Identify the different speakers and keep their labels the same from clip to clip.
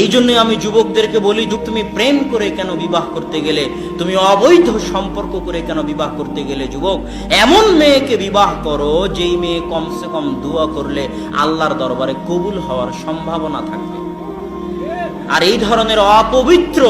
Speaker 1: এই জন্যই আমি যুবকদেরকে বলি, তুমি প্রেম করে কেন বিবাহ করতে গেলে, তুমি অবৈধ সম্পর্ক করে কেন বিবাহ করতে গেলে, যুবক এমন মেয়েকে বিবাহ করো যেই মেয়ে কমসে কম দোয়া করলে আল্লাহর দরবারে কবুল হওয়ার সম্ভাবনা থাকবে। আর এই ধরনের অপবিত্র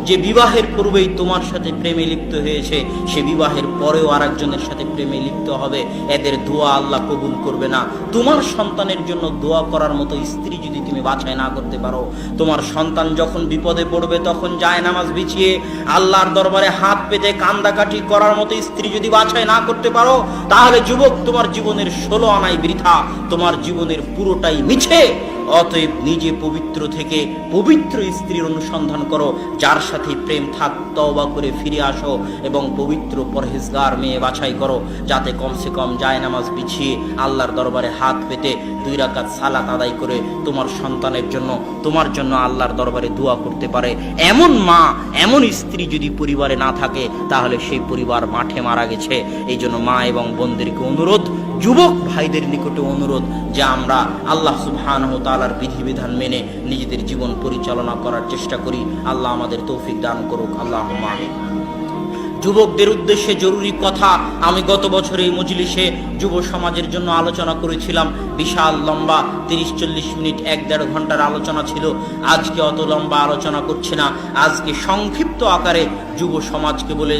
Speaker 1: যে বিবাহের পূর্বেই তোমার সাথে প্রেমে লিপ্ত হয়েছে, সে বিবাহের পরেও আরেকজনের সাথে প্রেমে লিপ্ত হবে, এদের দোয়া আল্লাহ কবুল করবে না। তোমার সন্তানের জন্য দোয়া করার মতো স্ত্রী যদি তুমি বাছাই না করতে পারো, তোমার সন্তান যখন বিপদে পড়বে তখন জায়নামাজ বিছিয়ে আল্লাহর দরবারে হাত পেতে কান্দাকাটি করার মতো স্ত্রী যদি বাছাই না করতে পারো, তাহলে যুবক তোমার জীবনের 16 আনাই বৃথা, তোমার জীবনের পুরোটাই মিছে। অতএব নিজে পবিত্র থেকে পবিত্র স্ত্রীর অনুসন্ধান করো, যার সাথে প্রেম থাক, তওবা করে ফিরে আসো এবং পবিত্র পরহেজগার মেয়ে বাছাই করো, যাতে কমসে কম জায়নামাজ বিছিয়ে আল্লাহর দরবারে হাত পেতে 2 রাকাত সালাত আদায় করে তোমার সন্তানের জন্য, তোমার জন্য আল্লাহর দরবারে দোয়া করতে পারে। এমন মা, এমন স্ত্রী যদি পরিবারে না থাকে, তাহলে সেই পরিবার মাঠে মারা গেছে। এই জন্য মা এবং বোনদেরকে অনুরোধ, যুবক ভাইদের নিকটে অনুরোধ, যে আমরা আল্লাহ সুবহানাহু ওয়া তাআলার বিধিবিধান মেনে নিজেদের জীবন পরিচালনা করার চেষ্টা করি। আল্লাহ আমাদের তৌফিক দান করুক, আল্লাহুম্মা আমিন। যুবকদের উদ্দেশ্যে জরুরি কথা, আমি গত বছর এই মজলিসে যুব সমাজের জন্য আলোচনা করেছিলাম। বিশাল লম্বা 30-40 মিনিট, 1-1.5 ঘন্টার আলোচনা ছিল। আজকে অত লম্বা আলোচনা করছি না, আজকে সংক্ষিপ্ত আকারে যুব সমাজকে বলে